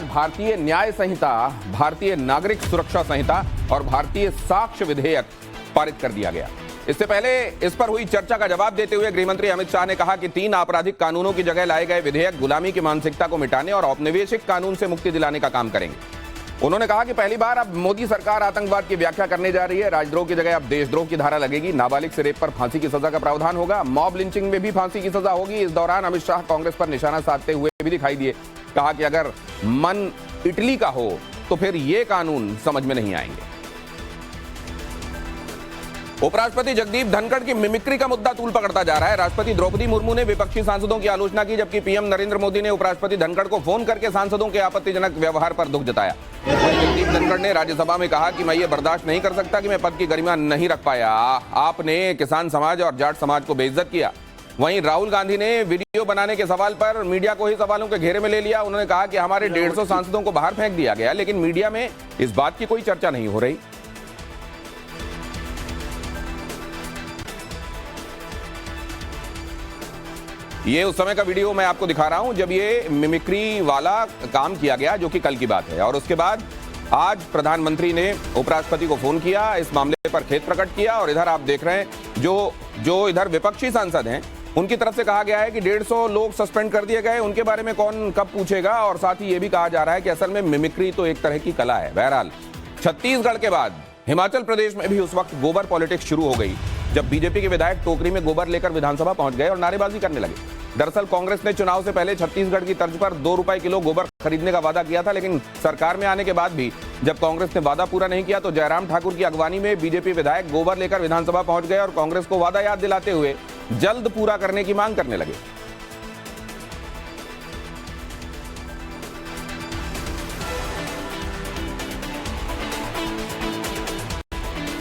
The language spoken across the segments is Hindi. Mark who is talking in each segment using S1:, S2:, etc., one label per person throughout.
S1: भारतीय न्याय संहिता, भारतीय नागरिक सुरक्षा संहिता और भारतीय साक्ष्य विधेयक पारित कर दिया गया। इससे पहले इस पर हुई चर्चा का जवाब देते हुए गृहमंत्री अमित शाह ने कहा कि 3 आपराधिक कानूनों की जगह लाए गए विधेयक गुलामी की मानसिकता को मिटाने और औपनिवेशिक कानून से मुक्ति दिलाने का काम करेंगे। उन्होंने कहा कि पहली बार अब मोदी सरकार आतंकवाद की व्याख्या करने जा रही है। राजद्रोह की जगह अब देशद्रोह की धारा लगेगी। नाबालिग से रेप पर फांसी की सजा का प्रावधान होगा। मॉब लिंचिंग में भी फांसी की सजा होगी। इस दौरान अमित शाह कांग्रेस पर निशाना साधते हुए भी दिखाई दिए। कहा कि अगर मन इटली का हो तो फिर ये कानून समझ में नहीं आएंगे। उपराष्ट्रपति जगदीप धनखड़ की मिमिक्री का मुद्दा तूल पकड़ता जा रहा है। राष्ट्रपति द्रौपदी मुर्मू ने विपक्षी सांसदों की आलोचना की, जबकि पीएम नरेंद्र मोदी ने उपराष्ट्रपति धनखड़ को फोन करके सांसदों के आपत्तिजनक व्यवहार पर दुख जताया। जगदीप धनखड़ ने राज्यसभा में कहा कि मैं ये बर्दाश्त नहीं कर सकता कि मैं पद की गरिमा नहीं रख पाया। आपने किसान समाज और जाट समाज को बेइज्जत किया। वहीं राहुल गांधी ने वीडियो बनाने के सवाल पर मीडिया को ही सवालों के घेरे में ले लिया। उन्होंने कहा कि हमारे 150 सांसदों को बाहर फेंक दिया गया, लेकिन मीडिया में इस बात की कोई चर्चा नहीं हो रही। ये उस समय का वीडियो मैं आपको दिखा रहा हूं जब ये मिमिक्री वाला काम किया गया, जो कि कल की बात है। और उसके बाद आज प्रधानमंत्री ने उपराष्ट्रपति को फोन किया, इस मामले पर खेद प्रकट किया। और इधर आप देख रहे हैं जो इधर विपक्षी सांसद हैं, उनकी तरफ से कहा गया है कि 150 लोग सस्पेंड कर दिए गए, उनके बारे में कौन कब पूछेगा। और साथ ही ये भी कहा जा रहा है कि असल में मिमिक्री तो एक तरह की कला है। बहरहाल छत्तीसगढ़ के बाद हिमाचल प्रदेश में भी उस वक्त गोबर पॉलिटिक्स शुरू हो गई जब बीजेपी के विधायक टोकरी में गोबर लेकर विधानसभा पहुंच गए और नारेबाजी करने लगे। दरअसल कांग्रेस ने चुनाव से पहले छत्तीसगढ़ की तर्ज पर 2 रुपए किलो गोबर खरीदने का वादा किया था, लेकिन सरकार में आने के बाद भी जब कांग्रेस ने वादा पूरा नहीं किया तो जयराम ठाकुर की अगवानी में बीजेपी विधायक गोबर लेकर विधानसभा पहुंच गए और कांग्रेस को वादा याद दिलाते हुए जल्द पूरा करने की मांग करने लगे।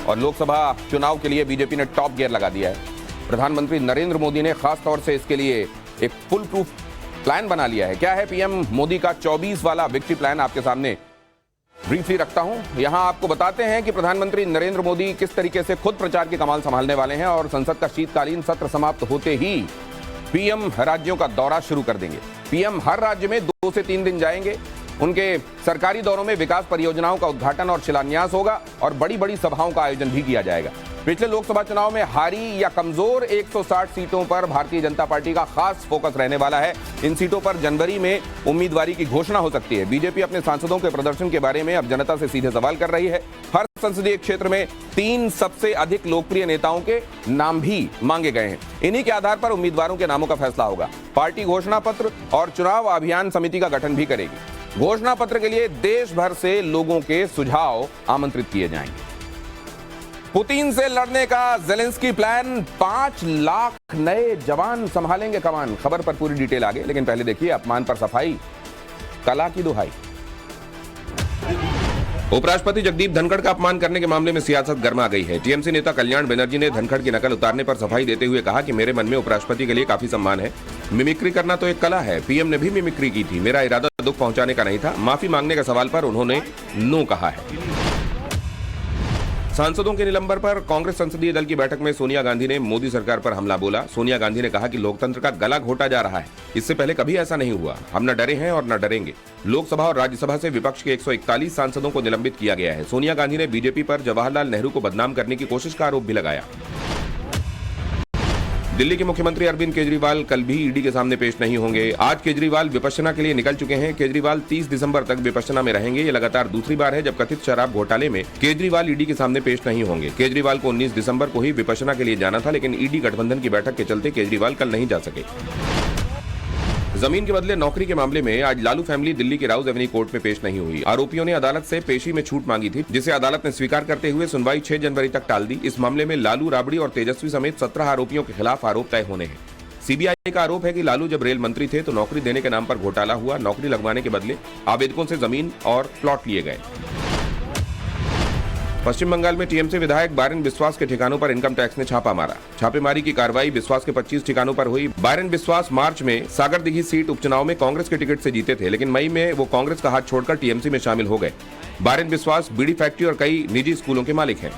S1: और लोकसभा चुनाव के लिए बीजेपी ने टॉप गियर लगा दिया है। प्रधानमंत्री नरेंद्र मोदी ने खास तौर से इसके लिए एक फुल प्रूफ प्लान बना लिया है। क्या है पीएम मोदी का 24 वाला विक्ट्री प्लान, आपके सामने ब्रीफली रखता हूं। यहां आपको बताते हैं कि प्रधानमंत्री नरेंद्र मोदी किस तरीके से खुद प्रचार की कमान संभालने वाले हैं और संसद का शीतकालीन सत्र समाप्त होते ही पीएम राज्यों का दौरा शुरू कर देंगे। पीएम हर राज्य में 2 से 3 दिन जाएंगे। उनके सरकारी दौरों में विकास परियोजनाओं का उद्घाटन और शिलान्यास होगा और बड़ी बड़ी सभाओं का आयोजन भी किया जाएगा। पिछले लोकसभा चुनाव में हारी या कमजोर 160 सीटों पर भारतीय जनता पार्टी का खास फोकस रहने वाला है। इन सीटों पर जनवरी में उम्मीदवारी की घोषणा हो सकती है। बीजेपी अपने सांसदों के प्रदर्शन के बारे में अब जनता से सीधे सवाल कर रही है। हर संसदीय क्षेत्र में 3 सबसे अधिक लोकप्रिय नेताओं के नाम भी मांगे गए हैं। इन्हीं के आधार पर उम्मीदवारों के नामों का फैसला होगा। पार्टी घोषणा पत्र और चुनाव अभियान समिति का गठन भी करेगी। घोषणा पत्र के लिए देश भर से लोगों के सुझाव आमंत्रित किए जाएंगे। पुतिन से लड़ने का ज़ेलेंस्की प्लान, 5 लाख नए जवान संभालेंगे कमान। खबर पर पूरी डिटेल आगे, लेकिन पहले देखिए अपमान पर सफाई, कला की दुहाई। उपराष्ट्रपति जगदीप धनखड़ का अपमान करने के मामले में सियासत गर्मा गई है। टीएमसी नेता कल्याण बनर्जी ने धनखड़ की नकल उतारने पर सफाई देते हुए कहा कि मेरे मन में उपराष्ट्रपति के लिए काफी सम्मान है। मिमिक्री करना तो एक कला है। पीएम ने भी मिमिक्री की थी। मेरा इरादा दुख पहुंचाने का नहीं था। माफी मांगने का सवाल पर उन्होंने नो कहा है। सांसदों के निलंबन पर कांग्रेस संसदीय दल की बैठक में सोनिया गांधी ने मोदी सरकार पर हमला बोला। सोनिया गांधी ने कहा कि लोकतंत्र का गला घोटा जा रहा है। इससे पहले कभी ऐसा नहीं हुआ। हम न डरे हैं और न डरेंगे। लोकसभा और राज्यसभा से विपक्ष के 141 सांसदों को निलंबित किया गया है। सोनिया गांधी ने बीजेपी पर जवाहरलाल नेहरू को बदनाम करने की कोशिश का आरोप भी लगाया। दिल्ली के मुख्यमंत्री अरविंद केजरीवाल कल भी ईडी के सामने पेश नहीं होंगे। आज केजरीवाल विपश्यना के लिए निकल चुके हैं। केजरीवाल 30 दिसंबर तक विपश्यना में रहेंगे। ये लगातार दूसरी बार है जब कथित शराब घोटाले में केजरीवाल ईडी के सामने पेश नहीं होंगे। केजरीवाल को 19 दिसंबर को ही विपश्यना के लिए जाना था, लेकिन ईडी गठबंधन की बैठक के चलते केजरीवाल कल नहीं जा सके। जमीन के बदले नौकरी के मामले में आज लालू फैमिली दिल्ली के राउज एवेन्यू कोर्ट में पेश नहीं हुई। आरोपियों ने अदालत से पेशी में छूट मांगी थी, जिसे अदालत ने स्वीकार करते हुए सुनवाई 6 जनवरी तक टाल दी। इस मामले में लालू, राबड़ी और तेजस्वी समेत 17 आरोपियों के खिलाफ आरोप तय होने हैं। सीबीआई का आरोप है कि लालू जब रेल मंत्री थे तो नौकरी देने के नाम पर घोटाला हुआ। नौकरी लगवाने के बदले आवेदकों से जमीन और प्लॉट लिए गए। पश्चिम बंगाल में टीएमसी विधायक बारेन बिस्वास के ठिकानों पर इनकम टैक्स ने छापा मारा। छापेमारी की कार्रवाई बिस्वास के 25 ठिकानों पर हुई। बारेन बिस्वास मार्च में सागरदिघी सीट उपचुनाव में कांग्रेस के टिकट से जीते थे, लेकिन मई में वो कांग्रेस का हाथ छोड़कर टीएमसी में शामिल हो गए। बारेन बिस्वास बीड़ी फैक्ट्री और कई निजी स्कूलों के मालिक हैं।